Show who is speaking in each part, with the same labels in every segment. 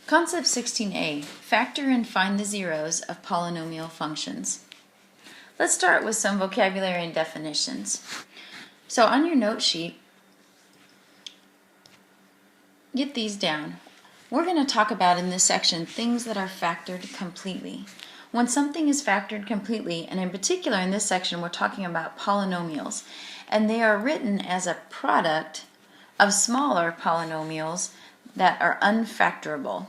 Speaker 1: Concept 16a, factor and find the zeros of polynomial functions. Let's start with some vocabulary and definitions. So on your note sheet, get these down. We're going to talk about in this section things that are factored completely. When something is factored completely, and in particular in this section we're talking about polynomials, and they are written as a product of smaller polynomials that are unfactorable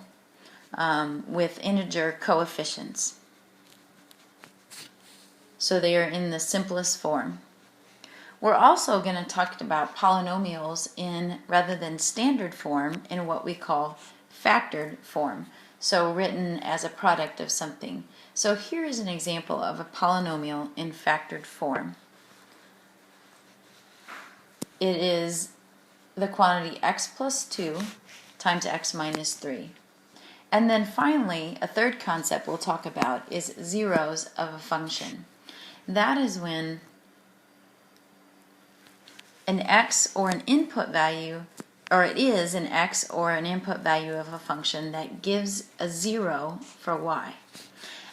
Speaker 1: with integer coefficients. So they are in the simplest form. We're also going to talk about polynomials in, rather than standard form, in what we call factored form, so written as a product of something. So here is an example of a polynomial in factored form. It is the quantity x plus 2 times x minus 3. And then finally, a third concept we'll talk about is zeros of a function. That is when an x or an input value, or it is an x or an input value of a function that gives a 0 for y.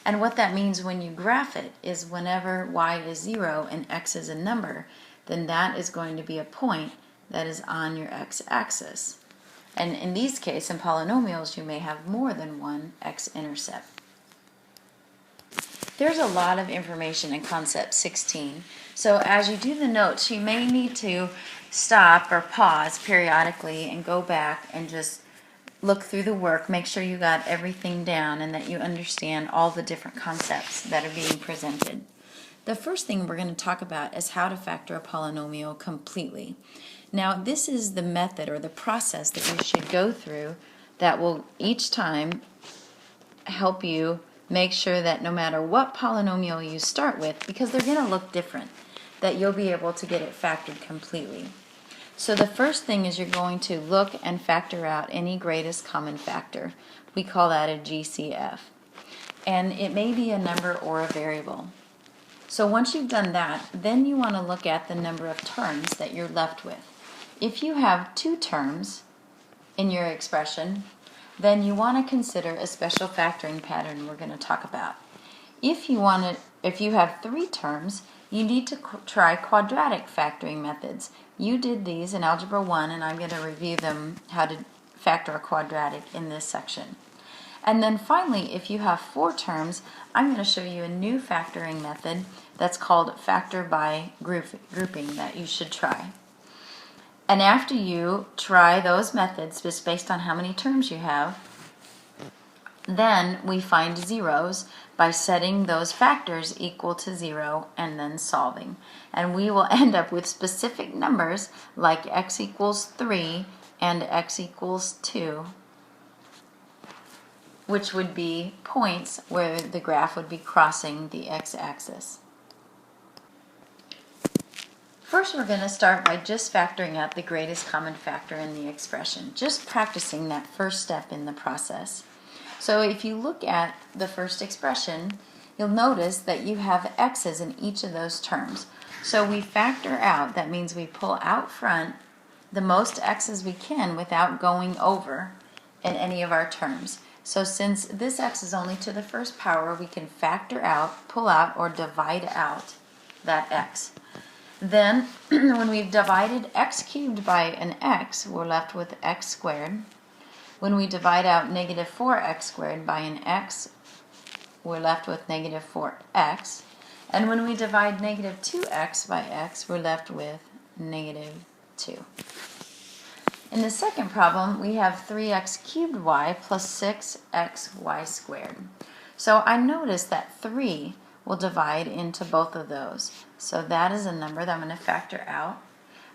Speaker 1: And what that means when you graph it is whenever y is 0 and x is a number, then that is going to be a point that is on your x-axis. And in these cases, in polynomials, you may have more than one x-intercept. There's a lot of information in concept 16. So as you do the notes, you may need to stop or pause periodically and go back and just look through the work, make sure you got everything down and that you understand all the different concepts that are being presented. The first thing we're going to talk about is how to factor a polynomial completely. Now, this is the method or the process that you should go through that will each time help you make sure that no matter what polynomial you start with, because they're going to look different, that you'll be able to get it factored completely. So the first thing is you're going to look and factor out any greatest common factor. We call that a GCF. And it may be a number or a variable. So once you've done that, then you want to look at the number of terms that you're left with. If you have 2 terms in your expression, then you want to consider a special factoring pattern we're going to talk about. If you have 3 terms, you need to try quadratic factoring methods. You did these in Algebra 1, and I'm going to review them, how to factor a quadratic, in this section. And then finally, if you have 4 terms, I'm going to show you a new factoring method that's called factor by grouping that you should try. And after you try those methods, just based on how many terms you have, then we find zeros by setting those factors equal to 0 and then solving. And we will end up with specific numbers like x equals 3 and x equals 2, which would be points where the graph would be crossing the x-axis. First, we're going to start by just factoring out the greatest common factor in the expression, just practicing that first step in the process. So if you look at the first expression, you'll notice that you have x's in each of those terms. So we factor out, that means we pull out front the most x's we can without going over in any of our terms. So since this x is only to the first power, we can factor out, pull out, or divide out that x. Then, when we've divided x cubed by an x, we're left with x squared. When we divide out negative 4x squared by an x, we're left with negative 4x. And when we divide negative 2x by x, we're left with negative 2. In the second problem, we have 3x cubed y plus 6xy squared. So I notice that 3 will divide into both of those. So that is a number that I'm going to factor out.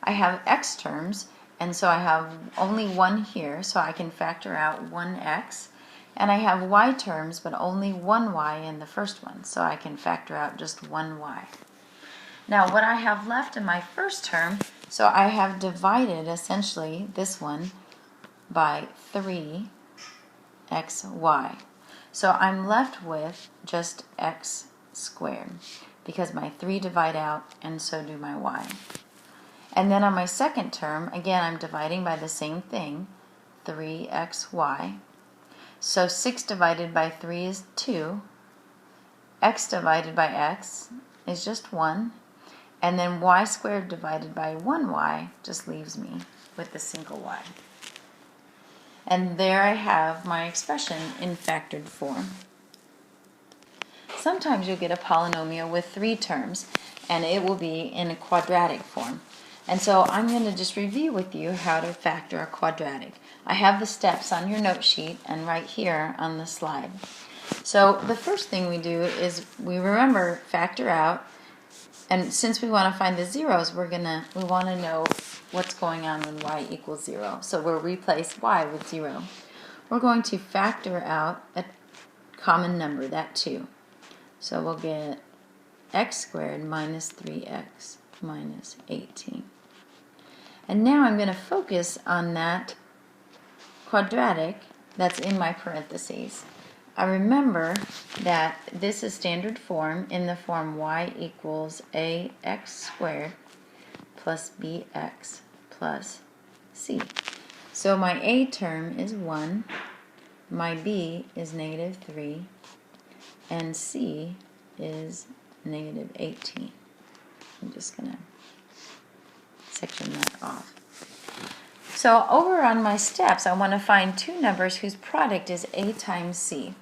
Speaker 1: I have x terms, and so I have only 1 here, so I can factor out 1x. And I have y terms, but only 1 y in the first one, so I can factor out just 1 y. Now what I have left in my first term, so I have divided essentially this one by 3xy. So I'm left with just x squared, because my 3 divide out and so do my y. And then on my second term, again I'm dividing by the same thing, 3xy. So 6 divided by 3 is 2. X divided by x is just 1. And then y squared divided by 1y just leaves me with a single y. And there I have my expression in factored form. Sometimes you'll get a polynomial with 3 terms, and it will be in a quadratic form. And so I'm going to just review with you how to factor a quadratic. I have the steps on your note sheet and right here on the slide. So the first thing we do is we remember factor out, and since we want to find the zeros, we want to know what's going on when y equals 0. So we'll replace y with 0. We're going to factor out a common number, that 2. So we'll get x squared minus 3x minus 18. And now I'm going to focus on that quadratic that's in my parentheses. I remember that this is standard form in the form y equals ax squared plus bx plus c. So my a term is 1, my b is negative 3, and c is negative 18. I'm just going to section that off. So over on my steps, I want to find two numbers whose product is a times c.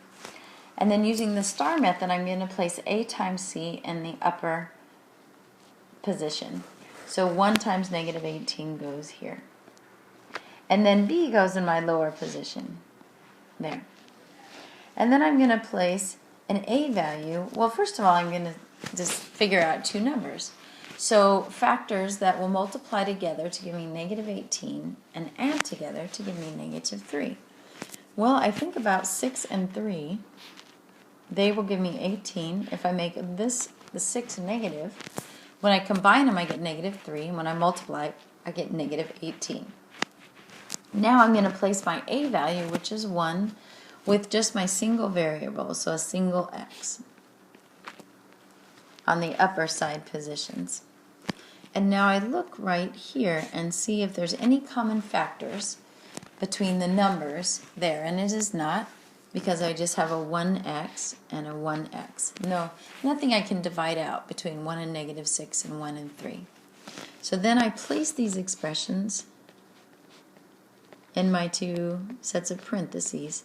Speaker 1: And then using the star method, I'm going to place a times c in the upper position. So 1 times negative 18 goes here. And then b goes in my lower position, there. And then I'm going to place an a value. Well, first of all, I'm going to just figure out two numbers. So factors that will multiply together to give me negative 18 and add together to give me negative 3. Well, I think about 6 and 3. They will give me 18. If I make the 6 negative, when I combine them, I get negative 3. And when I multiply, I get negative 18. Now I'm going to place my a value, which is 1, with just my single variable, so a single x, on the upper side positions. And now I look right here and see if there's any common factors between the numbers there, and it is not, because I just have a 1x and a 1x. No, nothing I can divide out between 1 and negative 6 and 1 and 3. So then I place these expressions in my two sets of parentheses,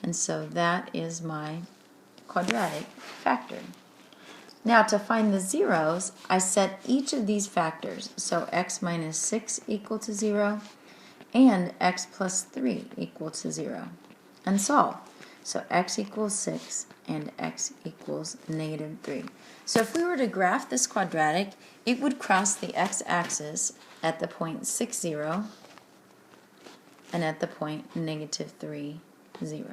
Speaker 1: and so that is my quadratic factor. Now to find the zeros, I set each of these factors, so x minus 6 equal to 0 and x plus 3 equal to 0, and solve. So x equals 6 and x equals negative 3. So if we were to graph this quadratic, it would cross the x-axis at the point 6, 0 and at the point negative 3, 0.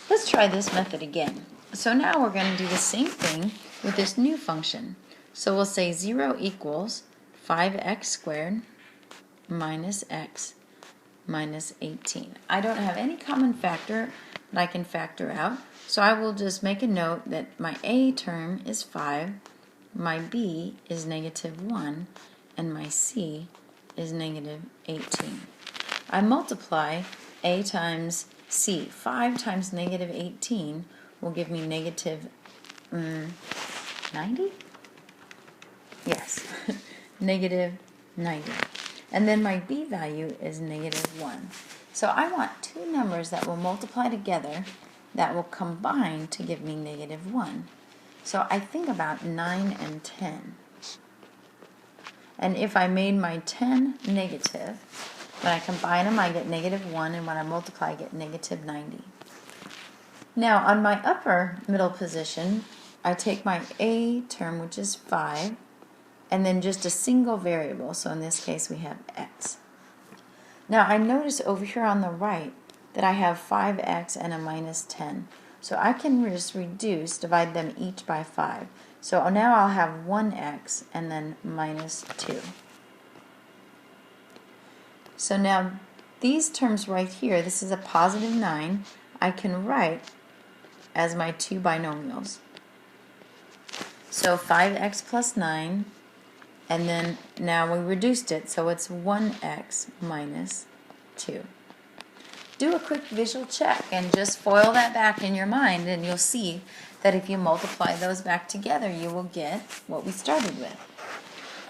Speaker 1: Let's try this method again. So now we're going to do the same thing with this new function. So we'll say 0 equals 5x squared minus x minus 18. I don't have any common factor that I can factor out, so I will just make a note that my a term is 5, my b is negative 1, and my c is negative 18. I multiply a times c. 5 times negative 18 will give me negative 90? Yes, negative 90. And then my b value is negative 1. So I want two numbers that will multiply together that will combine to give me negative 1. So I think about 9 and 10. And if I made my 10 negative, when I combine them I get negative 1, and when I multiply I get negative 90. Now on my upper middle position, I take my a term, which is 5, and then just a single variable, so in this case we have x. Now I notice over here on the right that I have 5x and a minus 10. So I can just divide them each by 5. So now I'll have 1x and then minus 2. So now these terms right here, this is a positive 9, I can write as my two binomials. So 5x plus 9, and then now we reduced it, so it's 1x minus 2. do a quick visual check and just FOIL that back in your mind, and you'll see that if you multiply those back together, you will get what we started with.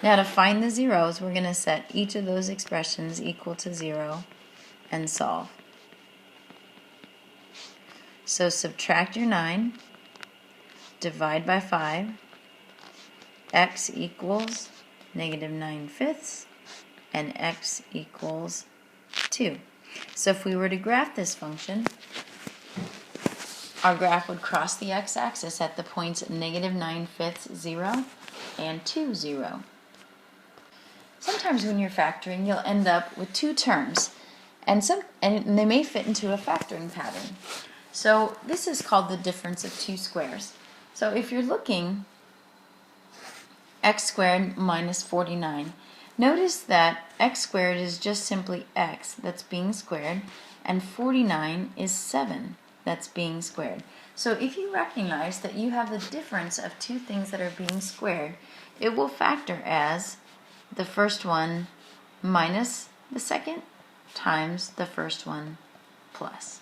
Speaker 1: Now to find the zeros, we're going to set each of those expressions equal to 0 and solve. So subtract your 9, divide by 5, x equals -9/5, and x equals 2. So if we were to graph this function, our graph would cross the x-axis at the points -9/5, 0, and 2, 0. Sometimes when you're factoring, you'll end up with two terms, and they may fit into a factoring pattern. So this is called the difference of two squares. So if you're looking x squared minus 49, notice that x squared is just simply x that's being squared, and 49 is 7 that's being squared. So if you recognize that you have the difference of two things that are being squared, it will factor as the first one minus the second times the first one plus.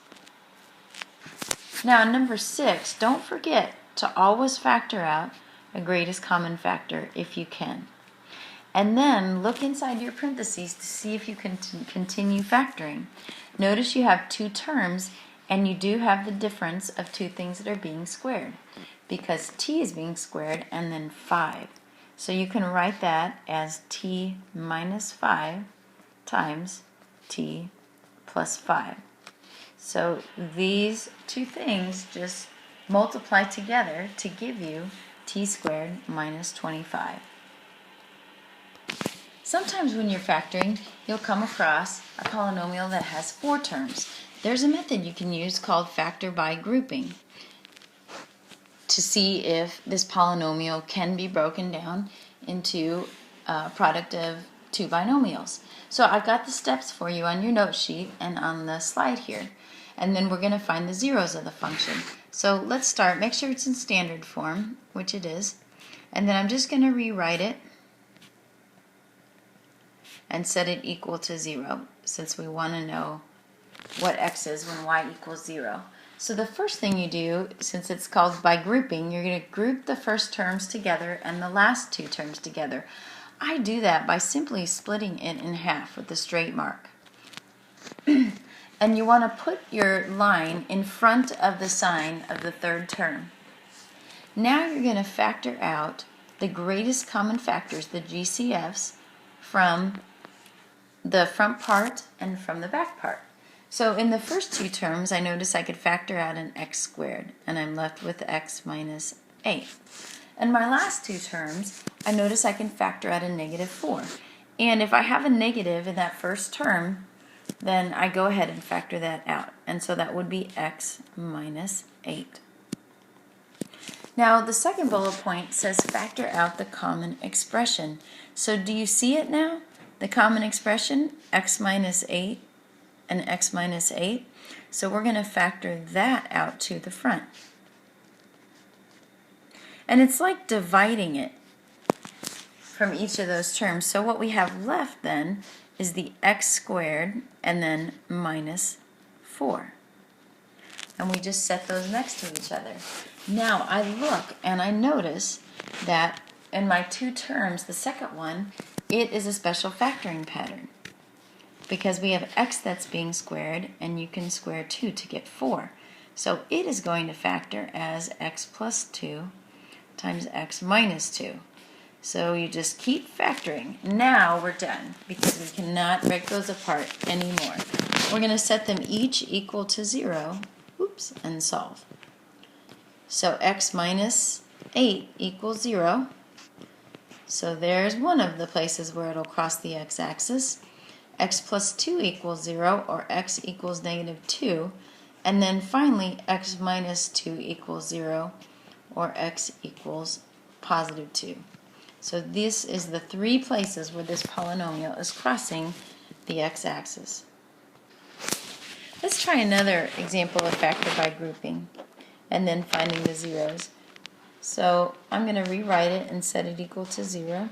Speaker 1: Now, number 6, don't forget to always factor out a greatest common factor if you can. And then look inside your parentheses to see if you can continue factoring. Notice you have two terms, and you do have the difference of two things that are being squared, because t is being squared and then 5. So you can write that as t minus 5 times t plus 5. So these two things just multiply together to give you t squared minus 25. Sometimes when you're factoring, you'll come across a polynomial that has 4 terms. There's a method you can use called factor by grouping to see if this polynomial can be broken down into a product of two binomials. So I've got the steps for you on your note sheet and on the slide here. And then we're going to find the zeros of the function. So let's start. Make sure it's in standard form, which it is. And then I'm just going to rewrite it and set it equal to 0, since we want to know what x is when y equals 0. So the first thing you do, since it's called by grouping, you're going to group the first terms together and the last two terms together. I do that by simply splitting it in half with a straight mark. And you want to put your line in front of the sign of the third term. Now you're going to factor out the greatest common factors, the GCFs, from the front part and from the back part. So in the first two terms, I notice I could factor out an x squared, and I'm left with x minus 8. In my last two terms, I notice I can factor out a -4. And if I have a negative in that first term, then I go ahead and factor that out. And so that would be x minus 8. Now the second bullet point says factor out the common expression. So do you see it now? The common expression, x minus 8 and x minus 8. So we're going to factor that out to the front. And it's like dividing it from each of those terms. So what we have left then is the x squared and then minus 4. And we just set those next to each other. Now I look and I notice that in my two terms, the second one, it is a special factoring pattern, because we have x that's being squared, and you can square 2 to get 4. So it is going to factor as x plus 2 times x minus 2. So you just keep factoring. Now we're done, because we cannot break those apart anymore. We're going to set them each equal to 0, and solve. So x minus 8 equals 0. So there's one of the places where it'll cross the x-axis. X plus 2 equals 0, or x equals -2. And then finally, x minus 2 equals 0, or x equals +2. So this is the three places where this polynomial is crossing the x-axis. Let's try another example of factor by grouping and then finding the zeros. So I'm going to rewrite it and set it equal to 0.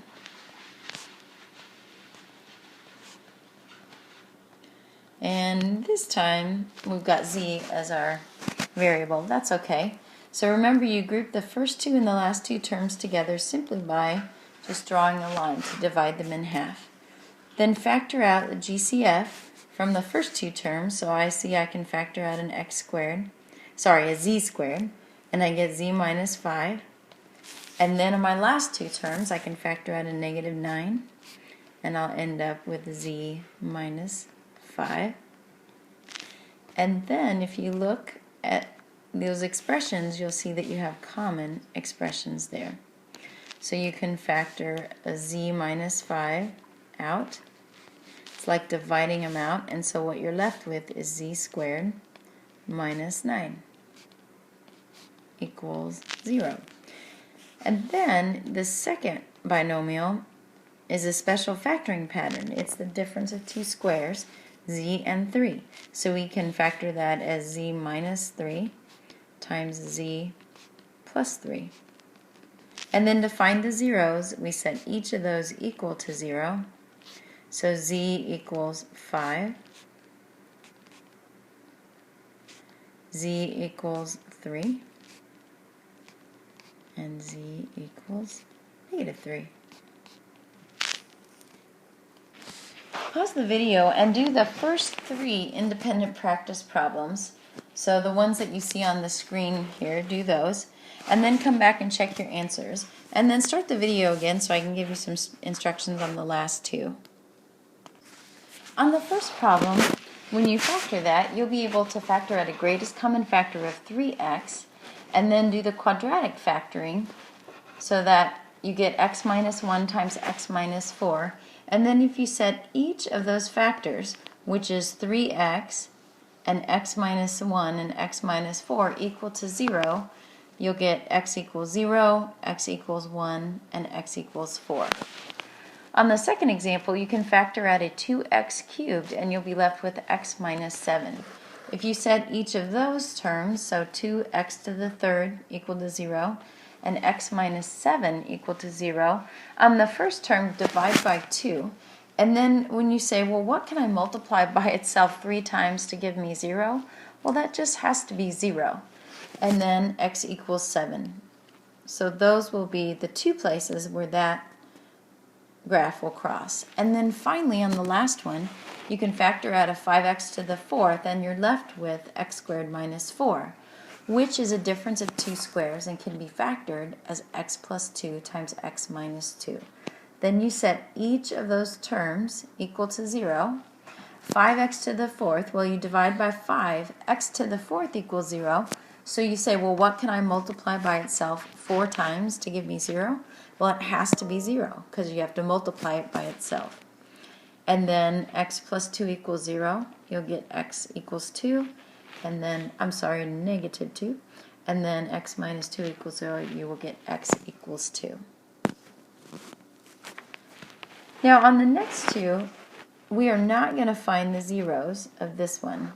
Speaker 1: And this time we've got z as our variable. That's okay. So remember, you group the first two and the last two terms together simply by just drawing a line to divide them in half. Then factor out the GCF from the first two terms. So I see I can factor out an x squared, a z squared, and I get z minus 5. And then in my last two terms, I can factor out a negative 9, and I'll end up with z minus 5. And then if you look at those expressions, you'll see that you have common expressions there. So you can factor a z minus 5 out. It's like dividing them out, and so what you're left with is z squared minus 9 equals 0. And then the second binomial is a special factoring pattern. It's the difference of two squares, z and 3. So we can factor that as z minus 3 times z plus 3. And then to find the zeros, we set each of those equal to 0. So z equals 5, z equals 3, and z equals negative 3. Pause the video and do the first 3 independent practice problems. So the ones that you see on the screen here, do those. And then come back and check your answers. And then start the video again so I can give you some instructions on the last 2. On the first problem, when you factor that, you'll be able to factor out a greatest common factor of 3x, and then do the quadratic factoring so that you get x minus 1 times x minus 4. And then if you set each of those factors, which is 3x and x minus 1 and x minus 4, equal to 0, you'll get x equals 0, x equals 1, and x equals 4. On the second example, you can factor out a 2x cubed, and you'll be left with x minus 7. If you set each of those terms, so 2x to the third equal to 0, and x minus 7 equal to 0, on the first term, divide by 2. And then when you say, well, what can I multiply by itself 3 times to give me 0? Well, that just has to be 0. And then x equals 7. So those will be the 2 places where that graph will cross. And then finally, on the last one, you can factor out a 5x to the 4th, and you're left with x squared minus 4, which is a difference of 2 squares and can be factored as x plus 2 times x minus 2. Then you set each of those terms equal to 0. 5x to the 4th, well, you divide by 5. X to the 4th equals 0. So you say, well, what can I multiply by itself 4 times to give me 0? Well, it has to be 0 because you have to multiply it by itself. And then x plus 2 equals 0. You'll get x equals 2. And then, negative 2. And then x minus 2 equals 0. You will get x equals 2. Now, on the next two, we are not going to find the zeros of this one.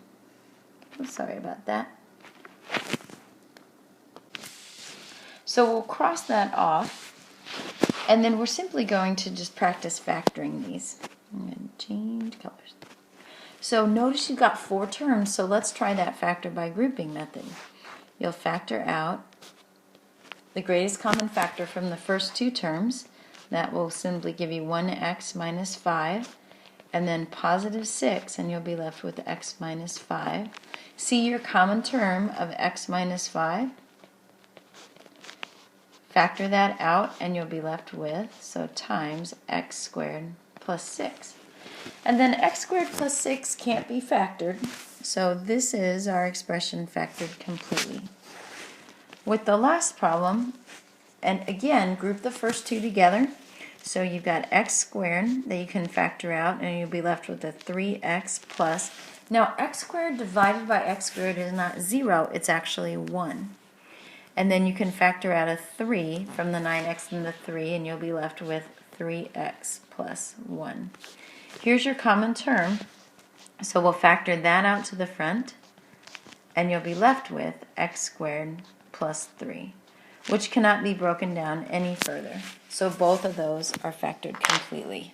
Speaker 1: I'm sorry about that. So we'll cross that off. And then we're simply going to just practice factoring these. I'm going to change colors. So notice you've got 4 terms, so let's try that factor by grouping method. You'll factor out the greatest common factor from the first 2 terms. That will simply give you 1x minus 5, and then positive 6, and you'll be left with x minus 5. See your common term of x minus 5. Factor that out, and you'll be left with, so times x squared plus 6. And then x squared plus 6 can't be factored, so this is our expression factored completely. With the last problem, and again, group the first 2 together. So you've got x squared that you can factor out, and you'll be left with a 3x plus. Now, x squared divided by x squared is not 0, it's actually 1. And then you can factor out a 3 from the 9x and the 3, and you'll be left with 3x plus 1. Here's your common term. So we'll factor that out to the front, and you'll be left with x squared plus 3, which cannot be broken down any further. So both of those are factored completely.